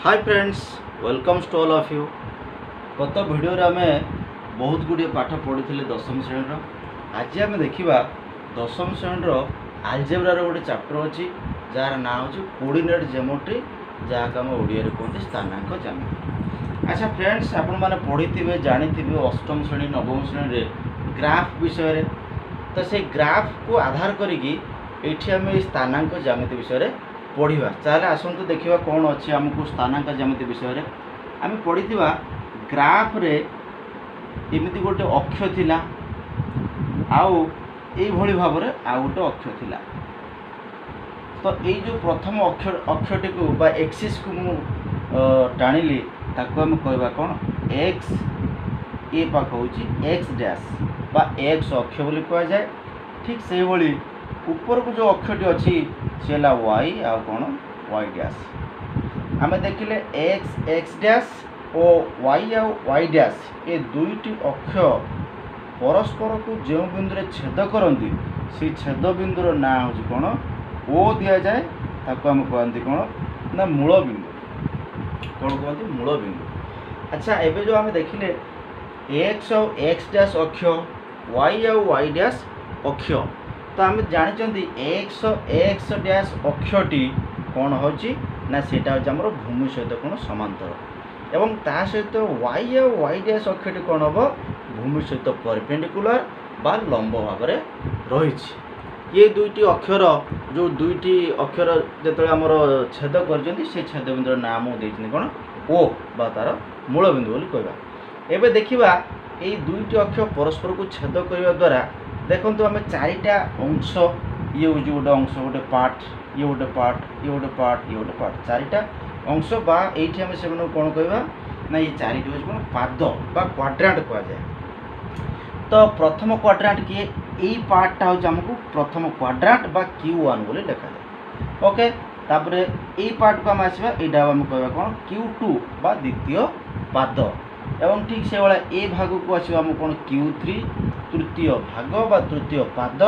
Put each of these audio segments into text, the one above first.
Hi friends, welcomes to all of you. गत video आम बहुत गुड़िए पाठ पढ़ी दशम श्रेणी। आज आम देखा दशम श्रेणी आलजेब्रार गोटे चैप्टर अच्छी जार ना हो कोऑर्डिनेट ज्योमेट्री, जहाँ आम ओडिया कहते स्थानांक ज्यामिति। अच्छा फ्रेंड्स, आपण मैंने पढ़ी थे जानी अष्टम श्रेणी नवम श्रेणी ग्राफ विषय। तो से ग्राफ को आधार करी आम स्थानांक ज्यामिति विषय पढ़ा। ताहले आसतु देखा कौन अच्छी आमको स्थानांक ज्यामिति विषय आम पढ़ी ग्राफ रे एमती गोटे अक्ष थिला आउ एभली भाव आउ गोटे अक्ष थिला। तो ये जो प्रथम अक्षटी को बा एक्सिस को मु टाणिली ताको आम कहवा कौन एक्स ए पाख होची एक्स डैश बा एक्स अक्ष बोली कह जाए। ठीक से भली ऊपर को जो अक्षटी अच्छी से वाई आ कौन वाई डैश। आम देखिले एक्स एक्स डैश और वाई आ वाई डैश ये दुईटी अक्ष परस्पर को जो बिंदु छेद करती से छेद बिंदुर ना हूँ कौन ओ दि जाए ताको आम कहते कौन ना मूल बिंदु। कौन कहते मूल बिंदु। अच्छा एबे जो आम देखिले एक्स और एक्स डैश अक्ष वाई आ वाई डैश अक्ष। तो आम जानी एक्स एक्स डैश अक्षटी कौन होची ना सेटा होची हमर भूमि सहित कौन समांतर एवं ता सहित वाई आ वाई डैश अक्षटी कौन हम भूमि सहित परपेंडिकुलर बा लंब भाव में रही। ये दुईटी अक्षर जो दुईटी अक्षर जो आमर छेद कर छेद बिंदुर नाम देती कौन ओ बा तार मूल बिंदु बोली कहवा। एबे देखिबा ये दुईटी अक्षर परस्पर को छेद करने द्वारा देखो आम चारिटा अंश ये हूँ गोटे अंश गोटे पार्ट ये गोटे पार्ट ये गोटे पार्ट ये गोटे पार्ट चारिटा अंश बा ये आम से कौन कहवा ना ये चारिटी हूँ कौन पाद बा क्वाड्रांट कह जाए। तो प्रथम क्वाड्रांट किए यही पार्टा हूँ आमको प्रथम क्वाड्रांट बा Q1 बोली लिखा जाए। ओके तापर यही पार्ट को आम आसवा यहाँ आम कहवा कौन Q2 बा द्वितीय पाद एवं ठीक से भाया ए भाग को आसवा आम कौन Q3 तृतीय भाग बा तृतीय पाद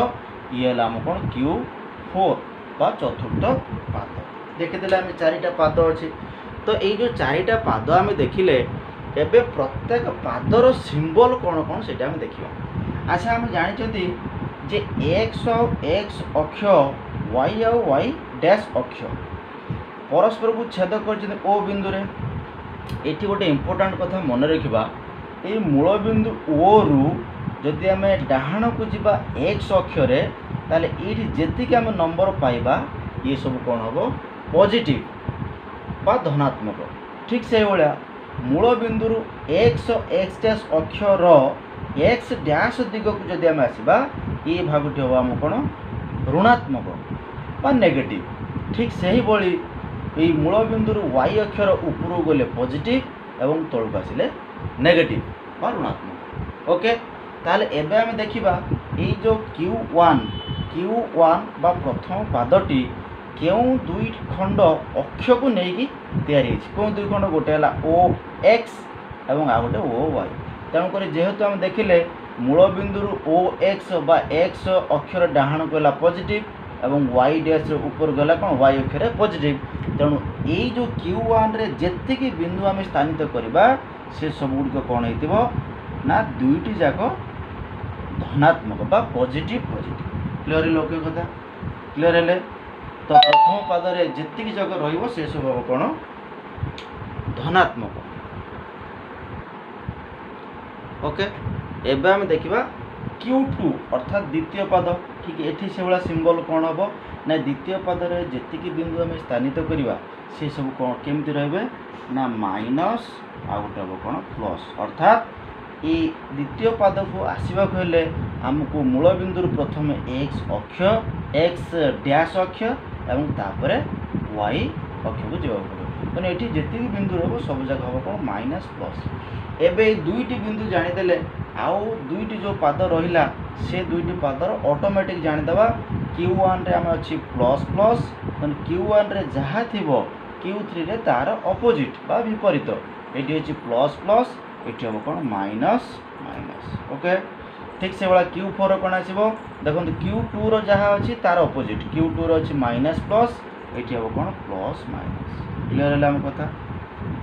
ये आम कौन Q4 बा चतुर्थ पाद। देखिए आम चारिटा पाद अच्छे। तो ये जो चारिटा पाद आम देखिले एबे प्रत्येक पादर सिंबल कौन कौन से देखा। अच्छा आम जानी जे एक्स और एक्स अक्ष वाई आ वाई डैश अक्ष परस्पर को छेद कर ओ बिंदु रे। एठी गोटे इम्पोर्टाट कथा मन रखा ये मूल बिंदु ओ रु जदि आम डाहाण को जीवा एक्स अक्षरे ताले ये जेतिक आम नंबर पाइबा ये सब कौन हम पॉजिटिव बा धनात्मक। ठीक से भाया मूल बिंदु एक्स एक्स डैश अक्षर एक्स डैश दिग को जदि आम आसवा ये भागटी हम आम कौन ऋणात्मक बा नेगेटिव। ठीक से ही भली ये मूल बिंदु वाई अक्षर ऊपर गले पॉजिटिव एवं तलक आसिले नेगेटिव बा ऋणात्मक। ओके ताले एबे आम देखिबा ये जो Q1 बा प्रथम पादटी क्यों दुई खंड अक्ष को लेकिन तैयारी कौन दुई खंड गोटे है ओ एक्स एवं आ गोटे ओ वाई। तेणुक जेहेतु आम देखिले मूल बिंदु ओ एक्स बा एक्स अक्षर डाहाण गला पॉजिटिव एवं वाई डैश ऊपर गला कौन वाई अक्षर पॉजिटिव। तेणु ये जो Q1 रे जेतिकी बिंदु आम स्थानित करवा से सब गुड़िक कौन हो ना दुईटी जाक धनात्मक बा पॉजिटिव पॉजिटिव। क्लियर लोक कथा क्लियर है। तो प्रथम पादरे जेतिकी जाक रहिबो से सब हम कौन धनात्मक। ओके एबे हम देखिबा Q2 अर्थात द्वितीय पाद। ठीक एठी से भाया सिंबल कौन हम ना द्वितीय पादरे जेतिकी बिंदु आम स्थानित करवा से सब कौन केमती रहिबे ना माइनस आ गोटे हम कौन प्लस। अर्थात ये द्वितीय पाद को आसवाक हेले आमको मूल बिंदु प्रथम एक्स अक्ष एक्स डैश अक्ष एवं तापर वाई अक्ष को जावा पड़े। तेना ये जी बिंदु रहा सब जगह हम कौन माइनस प्लस। एबे दुईटी बिंदु जानीदे आउ दुईटी जो पाद रहा से दुईटी पादर ऑटोमेटिक जानीदे Q1 रे आम अच्छी प्लस प्लस Q1 रे जहाँ थी Q3 रे तार अपोजिट बा विपरीत ये अच्छी प्लस प्लस ये हम कौन माइनस माइनस। ओके ठीक से भाया Q4 कौन आसो देखो Q2 रो जहाँ अच्छी तार अपोजिट Q2 रो अच्छी माइनस प्लस ये हम कौन प्लस माइनस। क्लियर है आम कथा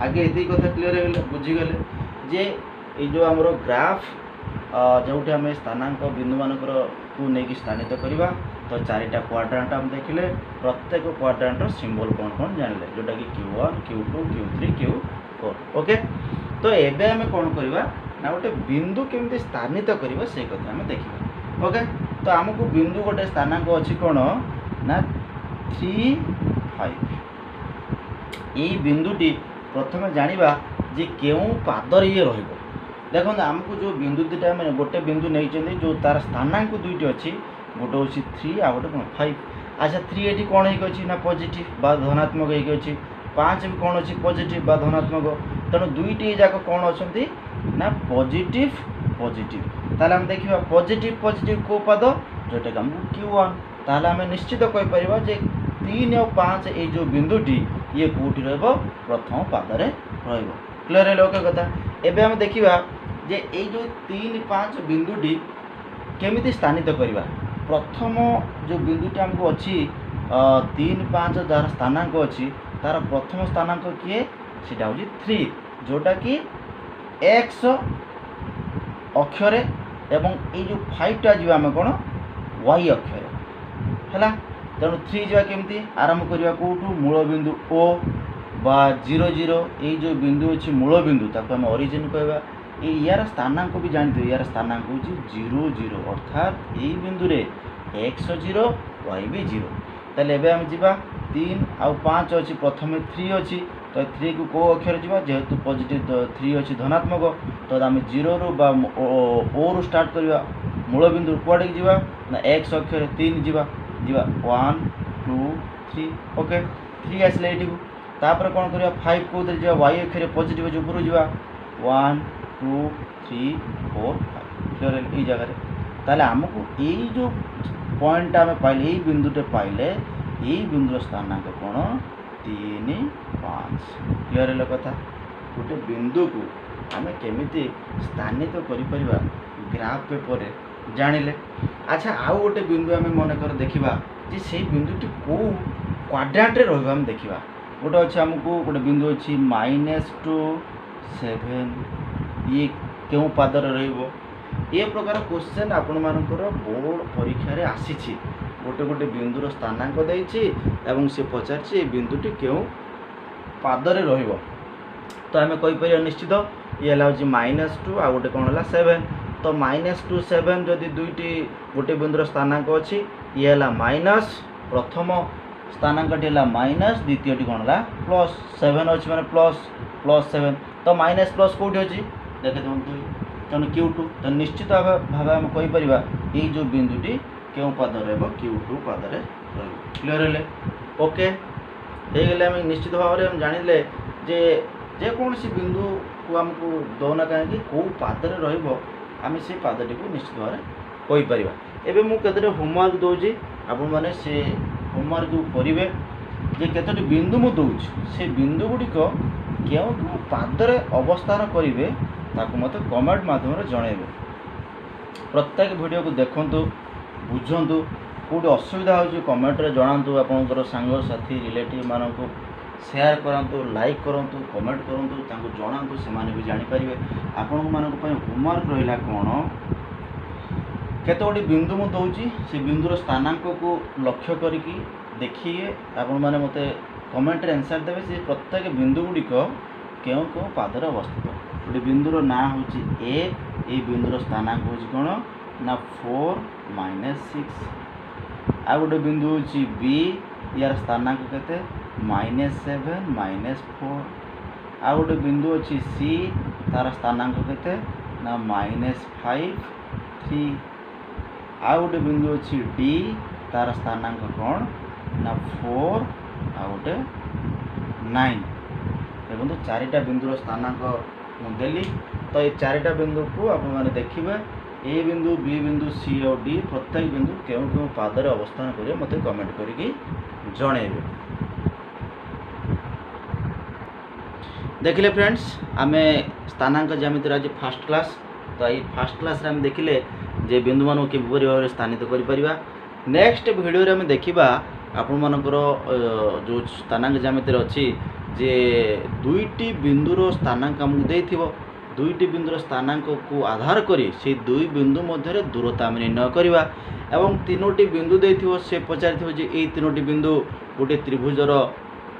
आगे ये कथा क्लीयर हो बुझीगले जे ये जो आमर ग्राफ जो आम स्थानांक बिंदु मानकर को लेकिन स्थानित करवा तो चारिटा क्वाड्रांट आम देखिले प्रत्येक क्वाड्रांटर सिंबल कौन कौन जानले जोटा कि Q1 Q2 Q3 Q4 okay. तो एबे आम कौन करवा ना गोटे बिंदु केमती स्थानित करवा से कथा आम देखा ओके। तो आमको बिंदु गोटे स्थानांक अच्छी कौन ना 3 5 यही बिंदुटी प्रथम जानिबा जे केउं पादर ये रहिबो देखो आमको जो बिंदु दुटा मैंने गोटे बिंदु नहीं जो तार स्थानांक दुईटी अच्छी गोटे हूँ 3 आ गोटे कौन 5 अच्छा 3 ये कौन होगी ना पॉजिटिव बा धनात्मक होगी 5 भी कौन अच्छी पॉजिटिव बा धनात्मक तेणु दुईटी जाक कौन अच्छा ना पॉजिटिव पॉजिटिव ताहले हम देखिबा पॉजिटिव पॉजिटिव को पाद जोटा कि हमको Q1 ताहले हम निश्चित कहि परिबा जे 3 और 5 ये जो बिंदुटी ये कोठी रहबो प्रथम पादरे रहबो क्लियर है ओके कथा। एबे हम देखिबा जे ये जो 3 5 बिंदुटी केमिति स्थानित करवा प्रथम जो बिंदुटी हमको अच्छी 3 5 जार स्थानांक अच्छी तार प्रथम स्थानांक किए सीटा हूँ 3 जोटा कि x अक्षर एवं ये जो 5 टा जीवा आम कौन y अक्षर है तेणु 3 जीवा केमती आरंभ करवा कौटू मूल बिंदु O बा 0 0 ये जो बिंदु अच्छी मूल बिंदु ताको हम ओरिजिन कहवा यार स्थानांक भी जानते यार स्थानांक हूँ 0 0 अर्थात यही बिंदु रे x 0 y भी 0 ताले एबे हम जीवा 3 आउ 5 अच्छी प्रथम 3 अच्छी तो 3 को अक्षर जीवा जेहेतु पॉजिटिव 3 अच्छी धनात्मक तो आम 0 रु बा ओ रु स्टार्ट करवा मूल बिंदु कुआड़े जीवा ना x अक्षर 3 जीवा जीवा 1 2 3 ओके 3 आसले एठी को तापर कौन करवा 5 को उधर जीवा y अक्षर पॉजिटिव जो ऊपर जीवा 1 2 3 4 5 क्लियर है जगह ताले आमको यही जो पॉइंट आम पाइले यही बिंदुटे पाइले यही बिंदुर स्थानांक कौन 3 5 क्लियर है कथा। गोटे बिंदु को आम केमिति स्थानित करिपरिबा ग्राफ पेपर जानिले अच्छा आउ गोटे बिंदु आम मन कर देखिबा जे से बिंदुटी को क्वाड्रांट रे रहबा हम देखिबा गोटे अच्छे आमको गोटे बिंदु अच्छी -2 7 ये क्यों पादर रहिबो ये प्रकार क्वेश्चन आपण मानकर बोर्ड परीक्षा रे आसीछि गोटे गोटे बिंदुर स्थानांक देछि एवं से पचारछि बिंदुटी क्यों पादर रहिबो तो आम कहि परिया निश्चित ये हला होछि -2 आ गोटे कोन हला 7 तो -2 7 जदि दुईटी गोटे बिंदुर स्थानांक अछि ये हला माइनस प्रथम स्थानांकटी हला माइनस द्वितीयटी कोन हला प्लस 7 अछि माने प्लस 7 तो माइनस प्लस कोठी अछि देखे दिखाँ तेणु Q2 तो निश्चित भाव आम कहीपर ये जो बिंदुटी क्यों पाद Q2 पादे क्लियर है ओके हो गले आम निश्चित भाव में जानिले जे जेकोसी बिंदु को आमको दौना कहीं कौ पादे रमें से पादटी को निश्चित भाव में कहीपर एवं मुझे होमवर्क दूसरी आपण मैंने से होमवर्क जो करेंगे जे केतोटी बिंदु मु दूसरी से बिंदु गुड़िक क्यों पादरे अवस्थान करेंगे ताकू मत कमेंट माध्यम जनइबे प्रत्येक वीडियो को देखंतु बुझंतु कौटी असुविधा हो कमेंट रे जणांतु आपनकर सांग साथी रिलेटिव मानक शेयर करंतु लाइक करंतु कमेंट करंतु तांको जणांतु से माने भी जानि परिबे आपन मानक पय होमवर्क रहिला कोन केतोटी बिंदु मु दउची से बिंदुर स्थानांक को लक्ष्य करिकी देखिए आपण माने मते कमेंट रे आंसर देबे से प्रत्येक बिंदु गुड़िक क्यों क्यों पादर अवस्थित गोटे बिंदुर ना हूँ ए ये बिंदुर स्थानांक हूँ कौन ना 4 -6 आ गोटे बिंदु हूँ बी यार स्थानांक केते -7 -4 आ गोटे बिंदु अच्छी सी तार स्थानांक केते ना -5 3 आ गोटे बिंदु अच्छी डी तार स्थानांक कौन ना 4 आ गोटे 9 देखो तो चारिटा बिंदुर स्थानांक मुदेली तो ये चारिटा बिंदु को आप देखिए ए बिंदु बी बिंदु सी और डी प्रत्येक बिंदु क्यों क्यों पादर अवस्थान करेंगे मत कमेंट करके जनइबे देखिले फ्रेंड्स आम स्थानांक ज्यामिति आज फास्ट क्लास तो ये फास्ट क्लास आम देखिले जे बिंदु मान किपरि भाव स्थानित करिपरिबा नेक्स्ट वीडियो रे आम देखिबा आपण मानकर जो स्थानांक ज्यामिति अच्छी जे दुईटी बिंदुर स्थानांक आमको देथिबो दुईटी बिंदुर स्थानांक को आधार करी से दुई बिंदु मध्य दूरता आम निर्णय करवा एवं तीनोटी बिंदु देथिबो से पचारिथिबो जे एई तीनोटी बिंदु गोटे त्रिभुजर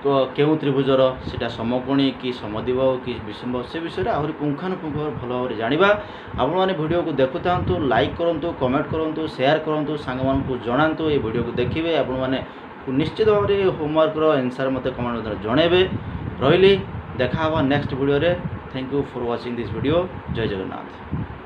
केउं त्रिभुजर सेटा समकोणी कि समद्विबाहु कि विषम से विषय आहरी पुंखानुपुंख भल भाव जानिबा आपण माने वीडियो को देखु थांतु लाइक करंतु कमेंट करंतु शेयर करंतु सांग मानकु जणांतु ए वीडियो को देखिबे आपण माने निश्चित भाव में होमवर्क आंसर मत कमेंट जनइबे रही देखा नेक्स्ट वीडियो रे thank you for watching this video जय जगन्नाथ।